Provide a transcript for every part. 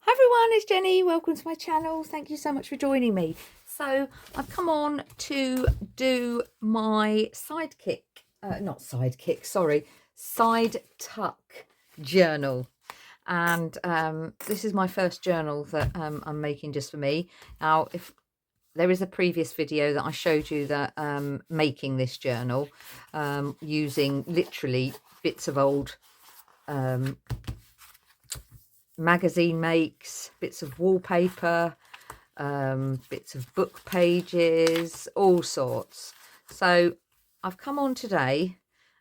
Hi everyone, it's Jenny. Welcome to my channel. Thank you so much for joining me. So I've come on to do my side tuck journal. And this is my first journal that I'm making just for me. Now, if there is a previous video that I showed you that making this journal using literally bits of old magazine makes, bits of wallpaper, bits of book pages, all sorts. So I've come on today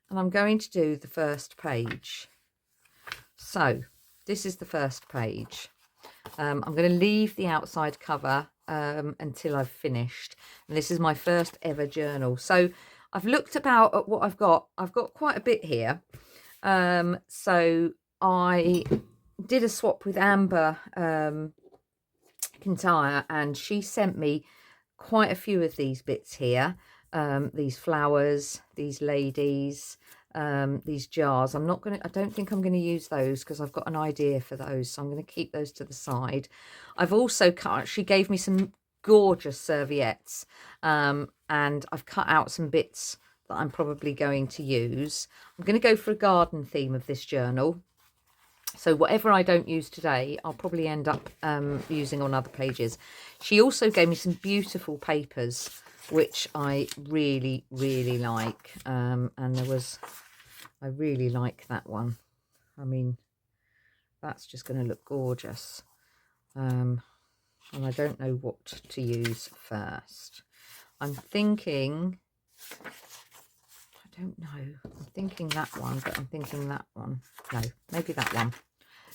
and I'm going to do the first page. So this is the first page. I'm going to leave the outside cover until I've finished. And this is my first ever journal. So I've looked about at what I've got. I've got quite a bit here. So I did a swap with Amber Kintyre, and she sent me quite a few of these bits here. These flowers, these ladies, these jars. I don't think I'm going to use those because I've got an idea for those, so I'm going to keep those to the side. I've also she gave me some gorgeous serviettes, and I've cut out some bits that I'm probably going to use. I'm going to go for a garden theme of this journal. So whatever I don't use today, I'll probably end up using on other pages. She also gave me some beautiful papers, which I really, really like. And I really like that one. I mean, that's just going to look gorgeous. And I don't know what to use first. I'm thinking, I don't know. I'm thinking that one, but I'm thinking that one. No, maybe that one.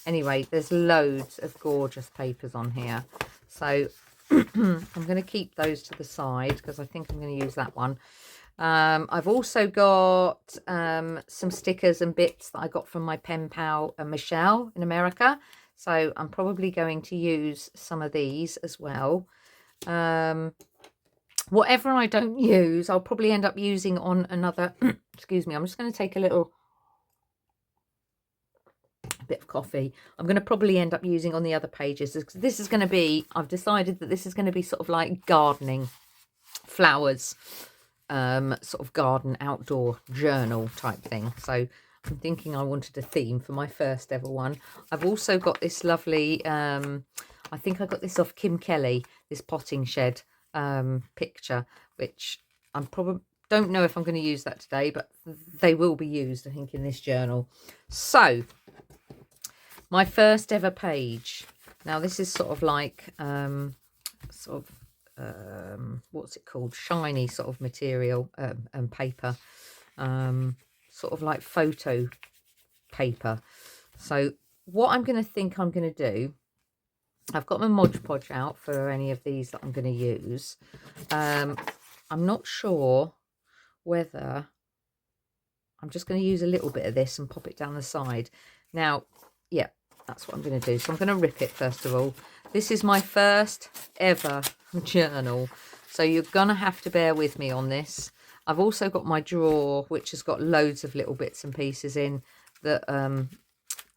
Anyway, there's loads of gorgeous papers on here. So I'm going to keep those to the side because I think I'm going to use that one. I've also got some stickers and bits that I got from my pen pal Michelle in America. So I'm probably going to use some of these as well. Whatever I don't use, I'll probably end up using on another... Excuse me, I'm just going to take a bit of coffee. I'm going to probably end up using on the other pages. This is going to be, I've decided that this is going to be sort of like gardening, flowers, sort of garden outdoor journal type thing. So I'm thinking I wanted a theme for my first ever one. I've also got this lovely, I think I got this off Kim Kelly, this potting shed picture, which I'm probably, don't know if I'm going to use that today, but they will be used, I think, in this journal. So my first ever page. Now this is sort of like what's it called, shiny sort of material and paper, sort of like photo paper. So what I'm going to do, I've got my Mod Podge out for any of these that I'm going to use. I'm not sure whether I'm just going to use a little bit of this and pop it down the side. Now, yeah, that's what I'm going to do. So I'm going to rip it first of all. This is my first ever journal, so you're going to have to bear with me on this. I've also got my drawer, which has got loads of little bits and pieces in that,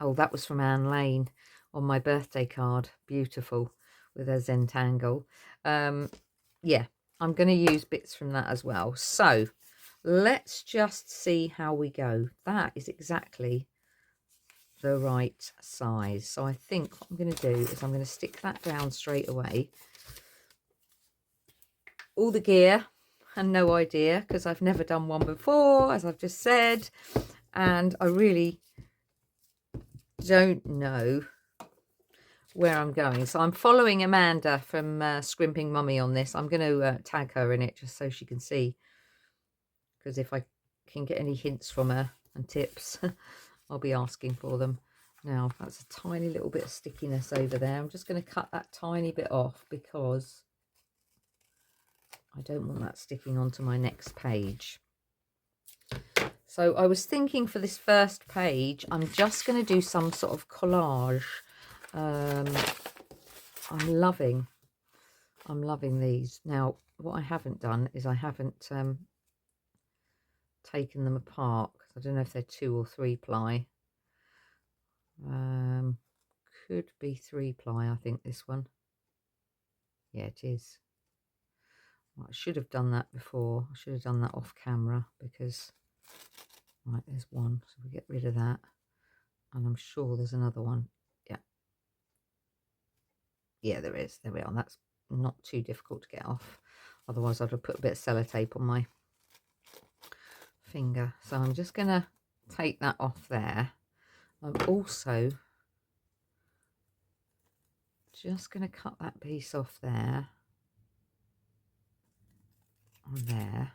oh, that was from Anne Lane on my birthday card. Beautiful, with a Zentangle. Yeah, I'm going to use bits from that as well. So let's just see how we go. That is exactly the right size. So I think what I'm going to do is I'm going to stick that down straight away. All the gear and no idea, because I've never done one before, as I've just said, and I really don't know where I'm going. So I'm following Amanda from Scrimping Mummy on this. I'm going to tag her in it just so she can see, because if I can get any hints from her and tips, I'll be asking for them. Now, that's a tiny little bit of stickiness over there. I'm just going to cut that tiny bit off because I don't want that sticking onto my next page. So I was thinking for this first page, I'm just going to do some sort of collage. I'm loving these. Now, what I haven't done is I haven't taken them apart. I don't know if they're 2 or 3 ply. could be 3-ply, I think, this one. Yeah, it is. Well, I should have done that before. I should have done that off camera because, right, there's one. So we get rid of that. And I'm sure there's another one. Yeah. Yeah, there is. There we are. That's not too difficult to get off. Otherwise, I'd have put a bit of sellotape on my finger. So I'm just going to take that off there. I'm also just going to cut that piece off there. On there.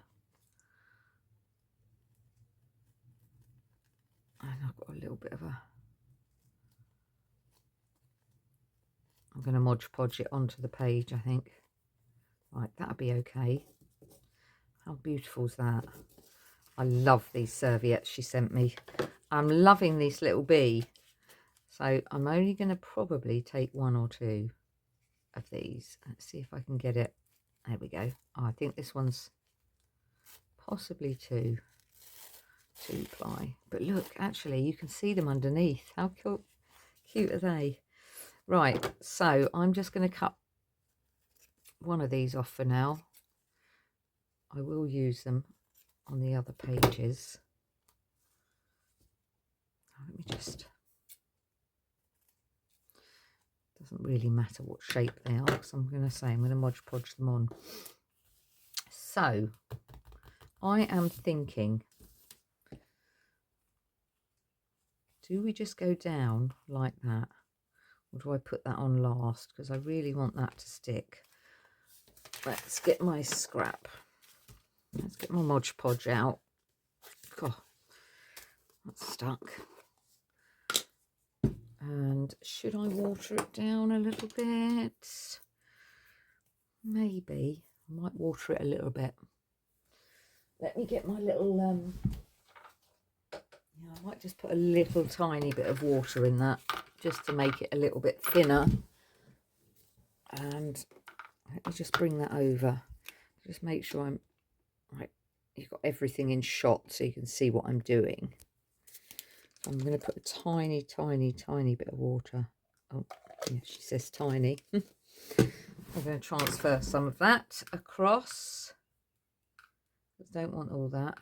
And I've got a little bit of a... I'm going to Mod Podge it onto the page, I think. Right, that'll be okay. How beautiful is that? I love these serviettes she sent me. I'm loving this little bee. So I'm only going to probably take 1 or 2 of these. Let's see if I can get it. There we go. Oh, I think this one's possibly 2-ply. But look, actually, you can see them underneath. How cute are they? Right, so I'm just going to cut one of these off for now. I will use them on the other pages. Let me just... Doesn't really matter what shape they are, because I'm going to say I'm going to Mod Podge them on. So I am thinking, do we just go down like that, or do I put that on last? Because I really want that to stick. Let's get my scrap. Let's get my Mod Podge out. God, that's stuck. And should I water it down a little bit? Maybe. I might water it a little bit. Let me get my little, yeah, I might just put a little tiny bit of water in that, just to make it a little bit thinner. And let me just bring that over. Just make sure I'm, right, you've got everything in shot so you can see what I'm doing. I'm going to put a tiny, tiny, tiny bit of water. Oh, yeah, she says tiny. I'm going to transfer some of that across. I don't want all that.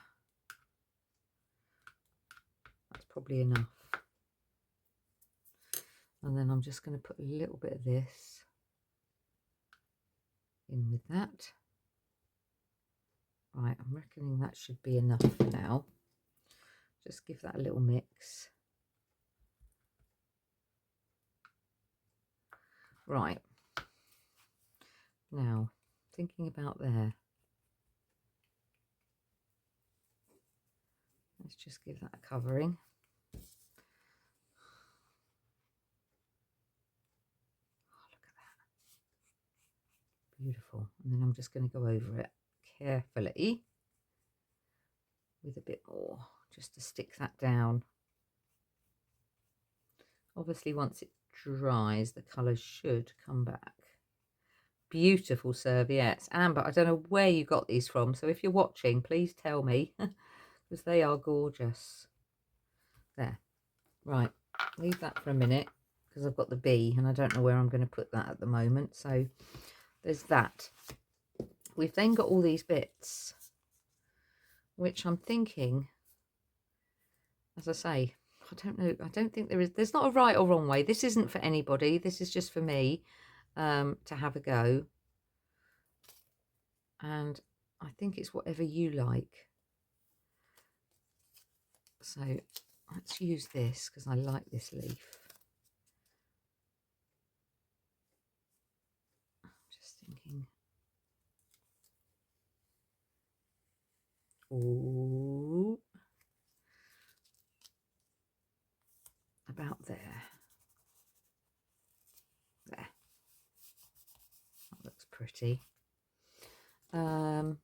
That's probably enough. And then I'm just going to put a little bit of this in with that. Right, I'm reckoning that should be enough for now. Just give that a little mix. Right. Now, thinking about there. Let's just give that a covering. Oh, look at that. Beautiful. And then I'm just going to go over it carefully with a bit more, just to stick that down. Obviously, once it dries, the colour should come back. Beautiful serviettes. Amber, I don't know where you got these from, so if you're watching, please tell me, because they are gorgeous. There. Right, leave that for a minute, because I've got the bee, and I don't know where I'm going to put that at the moment. So there's that. We've then got all these bits, which I'm thinking, as I say, I don't know, I don't think there's not a right or wrong way. This isn't for anybody. This is just for me to have a go. And I think it's whatever you like. So let's use this because I like this leaf. I'm just thinking. Ooh. About there. There. That looks pretty. I'm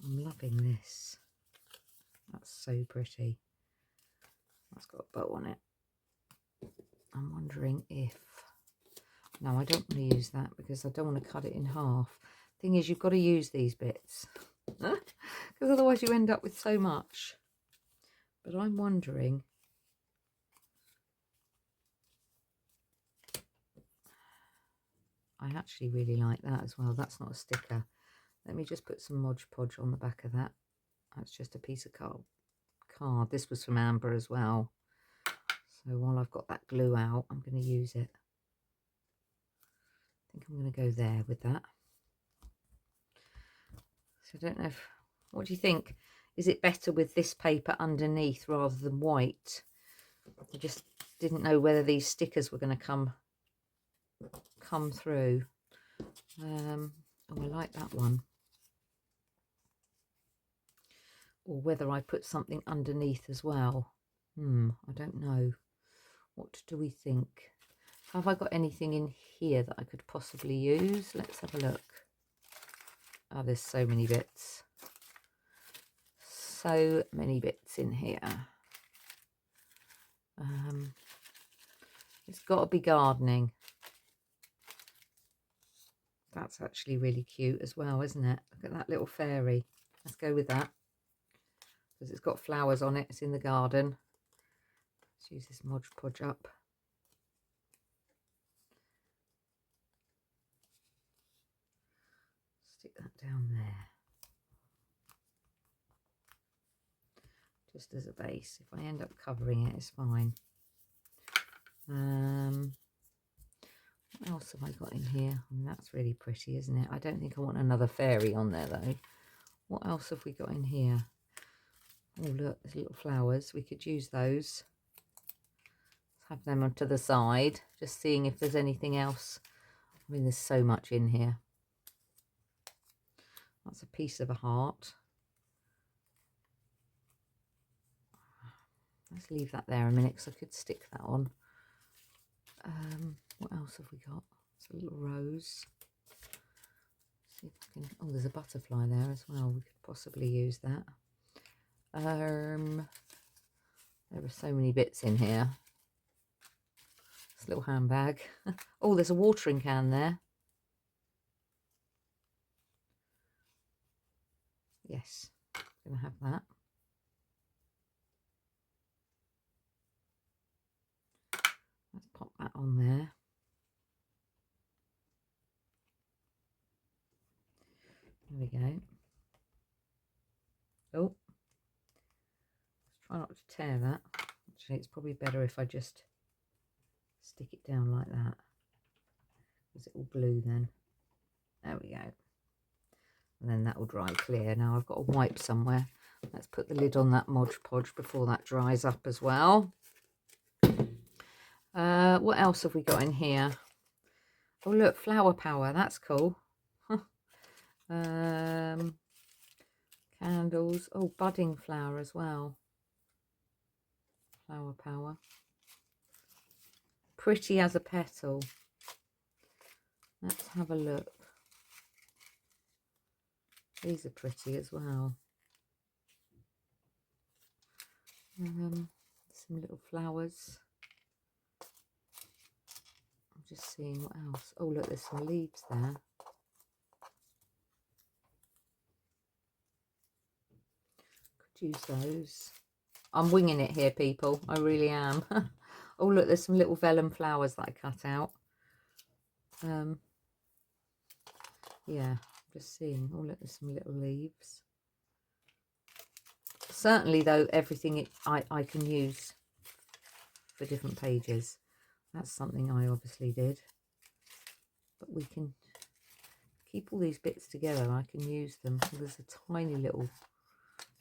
loving this. That's so pretty. That's got a bow on it. I'm wondering if... No, I don't want to use that because I don't want to cut it in half. Thing is, you've got to use these bits. Because otherwise you end up with so much. But I'm wondering I actually really like that as well. That's not a sticker. Let me just put some Mod Podge on the back of that. That's just a piece of card. This was from Amber as well. So while I've got that glue out, I'm going to use it. I think I'm going to go there with that. So I don't know if, what do you think? Is it better with this paper underneath rather than white? I just didn't know whether these stickers were going to come through. Oh, I like that one. Or whether I put something underneath as well. I don't know. What do we think? Have I got anything in here that I could possibly use? Let's have a look. Oh, there's so many bits. So many bits in here. It's got to be gardening. That's actually really cute as well, isn't it? Look at that little fairy. Let's go with that. Because it's got flowers on it. It's in the garden. Let's use this Mod Podge up. Stick that down there. Just as a base. If I end up covering it, it's fine. What else have I got in here? That's really pretty, isn't it? I don't think I want another fairy on there, though. What else have we got in here? Oh, look, there's little flowers. We could use those. Let's have them onto the side. Just seeing if there's anything else. I mean, there's so much in here. That's a piece of a heart. Let's leave that there a minute because I could stick that on. What else have we got? It's a little rose. See if I can... Oh, there's a butterfly there as well. We could possibly use that. There are so many bits in here. This little handbag. Oh, there's a watering can there. Yes, I'm going to have that. Let's pop that on there. There we go. Oh, let's try not to tear that. Actually, it's probably better if I just stick it down like that. Because it will glue then. There we go. And then that will dry clear. Now I've got to wipe somewhere. Let's put the lid on that Mod Podge before that dries up as well. What else have we got in here? Oh, look, flower power. That's cool. Candles. Oh, budding flower as well. Flower power. Pretty as a petal. Let's have a look. These are pretty as well. Some little flowers. I'm just seeing what else. Oh, look, there's some leaves there. Could use those. I'm winging it here, people. I really am. Oh, look, there's some little vellum flowers that I cut out. Yeah, just seeing. Oh, look, there's some little leaves. Certainly, though, everything I can use for different pages. That's something I obviously did. But we can keep all these bits together. I can use them. So there's a tiny little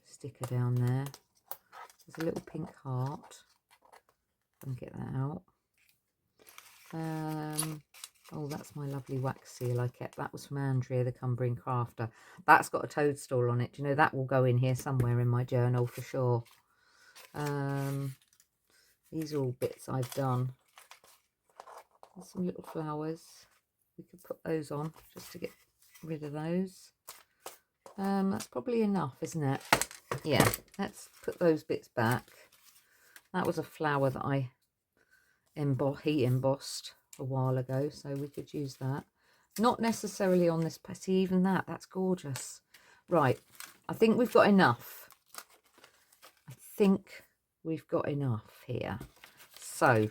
sticker down there. There's a little pink heart. Let me get that out. Oh, that's my lovely wax seal I kept. That was from Andrea, the Cumbrian Crafter. That's got a toadstool on it. Do you know, that will go in here somewhere in my journal for sure. These are all bits I've done. There's some little flowers. We could put those on just to get rid of those. That's probably enough, isn't it? Yeah, let's put those bits back. That was a flower that I heat embossed a while ago, so we could use that. Not necessarily on this, but see, even that's gorgeous. Right, I think we've got enough. I think we've got enough here. So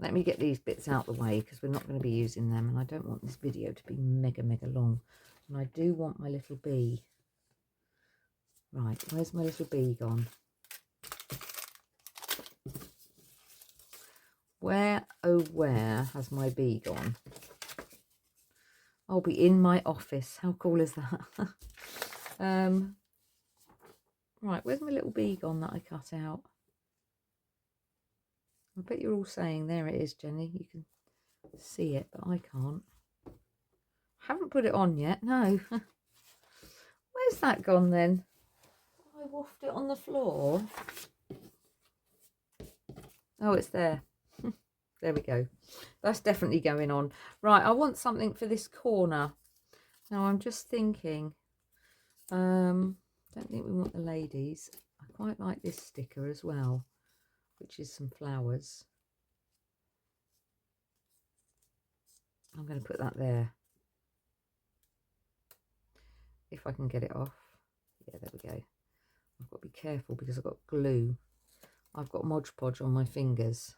let me get these bits out the way because we're not going to be using them, and I don't want this video to be mega long, and I do want my little bee. Right, where's my little bee gone? Where, oh where has my bee gone? I'll be in my office. How cool is that? Right, where's my little bee gone that I cut out? I bet you're all saying, there it is, Jenny. You can see it, but I can't. I haven't put it on yet, no. Where's that gone then? I waffed it on the floor. Oh, it's there. There we go. That's definitely going on. Right, I want something for this corner. Now I'm just thinking, don't think we want the ladies. I quite like this sticker as well, which is some flowers. I'm going to put that there. If I can get it off. Yeah, there we go. I've got to be careful because I've got glue. I've got Mod Podge on my fingers.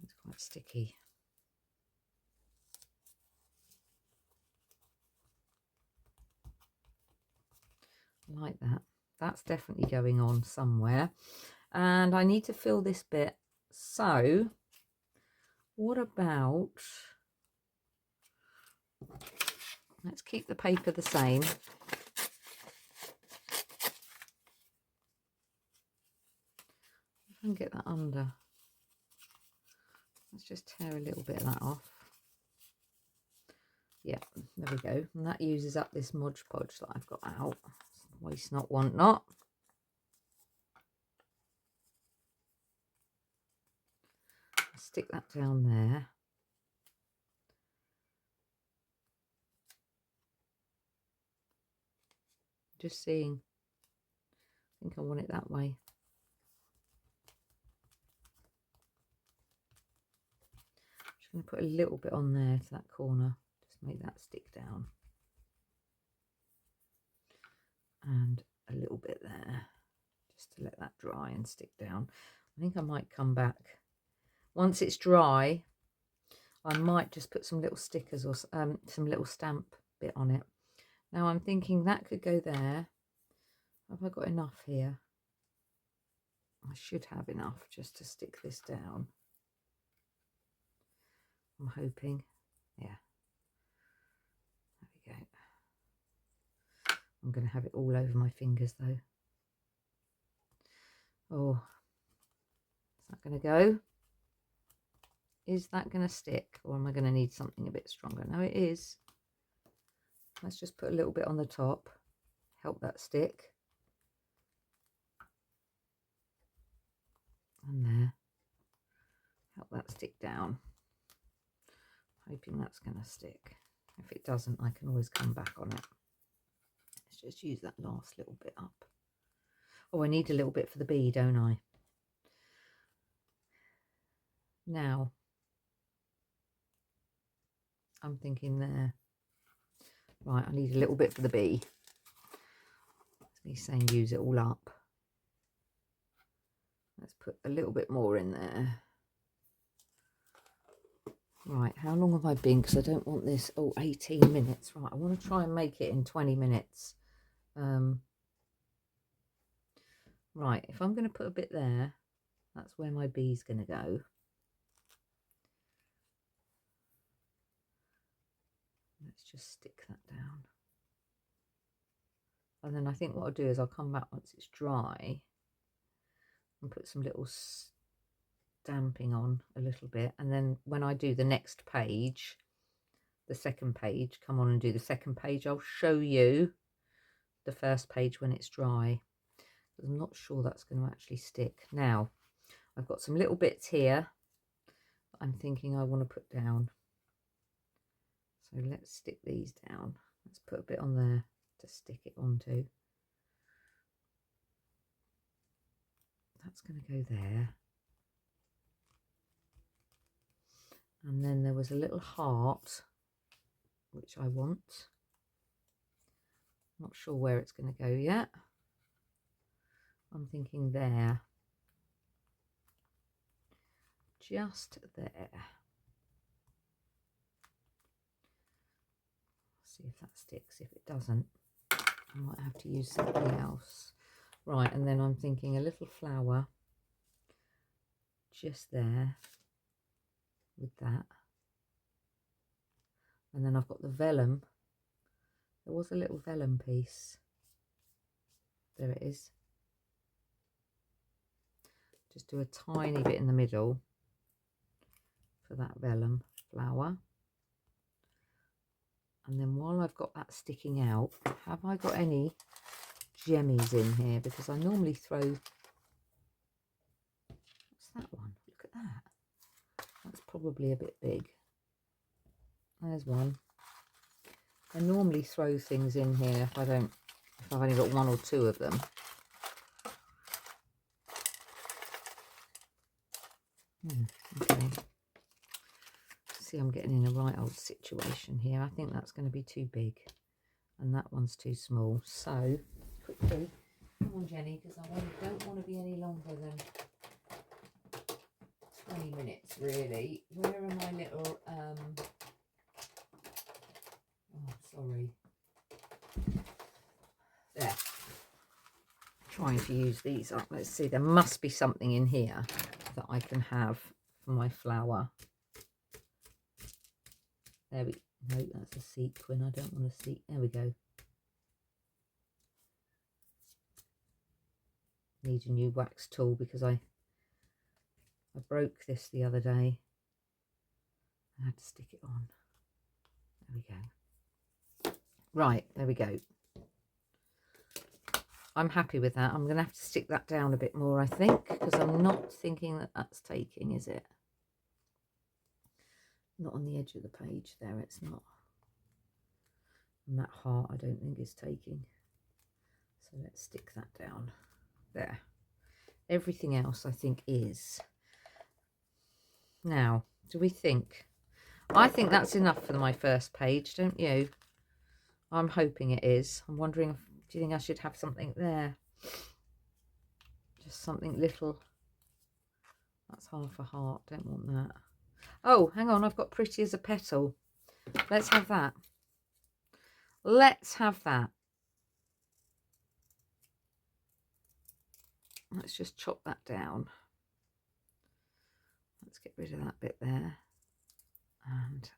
It's quite sticky. Like that. That's definitely going on somewhere. And I need to fill this bit. So what about, let's keep the paper the same. And get that under. Let's just tear a little bit of that off. Yeah, there we go. And that uses up this Mod Podge that I've got out. Waste not, want not. Stick that down there. Just seeing. I think I want it that way. Just going to put a little bit on there to that corner. Just make that stick down. And a little bit there. Just to let that dry and stick down. I think I might come back. Once it's dry, I might just put some little stickers or some little stamp bit on it. Now I'm thinking that could go there. Have I got enough here? I should have enough just to stick this down. I'm hoping. Yeah. There we go. I'm going to have it all over my fingers though. Oh, is that going to go? Is that going to stick, or am I going to need something a bit stronger? No, it is. Let's just put a little bit on the top, help that stick. And there, help that stick down. Hoping that's going to stick. If it doesn't, I can always come back on it. Let's just use that last little bit up. Oh, I need a little bit for the bee, don't I? Now, I'm thinking there. Right, I need a little bit for the bee. He's saying use it all up. Let's put a little bit more in there. Right, how long have I been? Because I don't want this. Oh, 18 minutes. Right, I want to try and make it in 20 minutes. Right, if I'm going to put a bit there, that's where my bee's going to go. Let's just stick that down. And then I think what I'll do is I'll come back once it's dry and put some little stamping on a little bit. And then when I do the next page, the second page, come on and do the second page, I'll show you the first page when it's dry. I'm not sure that's going to actually stick. Now, I've got some little bits here that I'm thinking I want to put down. So let's stick these down. Let's put a bit on there to stick it onto. That's going to go there. And then there was a little heart, which I want. Not sure where it's going to go yet. I'm thinking there. just there. See if that sticks. If it doesn't, I might have to use something else. Right, and then I'm thinking a little flower just there with that. And then I've got the vellum. There was a little vellum piece. There it is. Just do a tiny bit in the middle for that vellum flower. And then while I've got that sticking out, have I got any gemmies in here? Because I normally throw... What's that one? Look at that. That's probably a bit big. There's one. I normally throw things in here if I've only got one or two of them. Okay. See, I'm getting in a right old situation here. I think that's going to be too big, and that one's too small. So, quickly, come on, Jenny, because I don't want to be any longer than 20 minutes, really. Where are my little, oh, sorry. There. Trying to use these up. Let's see, there must be something in here that I can have for my flower. There we go. No, that's a sequin. I don't want a sequin. There we go. Need a new wax tool because I broke this the other day. I had to stick it on. There we go. Right, there we go. I'm happy with that. I'm going to have to stick that down a bit more, I think, because I'm not thinking that that's taking, is it? Not on the edge of the page there, it's not. And that heart I don't think is taking. So let's stick that down there. Everything else I think is. Now, do we think? I think that's enough for my first page, don't you? I'm hoping it is. I'm wondering, do you think I should have something there? Just something little. That's half a heart, don't want that. Oh, hang on, I've got pretty as a petal. Let's have that. Let's have that. Let's just chop that down. Let's get rid of that bit there. And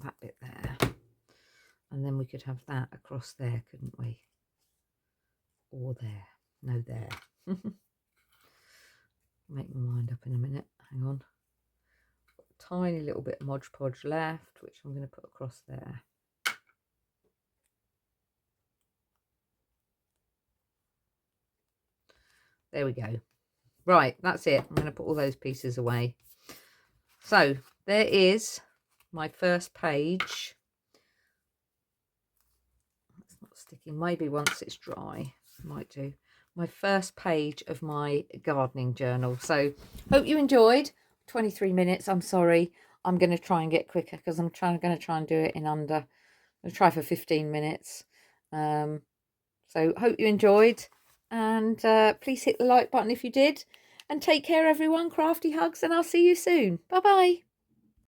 that bit there. And then we could have that across there, couldn't we? Or there. No, there. Make my mind up in a minute. Hang on. Got a tiny little bit of Mod Podge left, which I'm going to put across there. There we go. Right, that's it. I'm going to put all those pieces away. So there is my first page. It's not sticking. Maybe once it's dry, might do. My first page of my gardening journal. So hope you enjoyed. 23 minutes. I'm sorry. I'm going to try and get quicker because I'm going to try and do it in under. I'm going to try for 15 minutes. So hope you enjoyed. And please hit the like button if you did. And take care, everyone. Crafty hugs, and I'll see you soon. Bye-bye.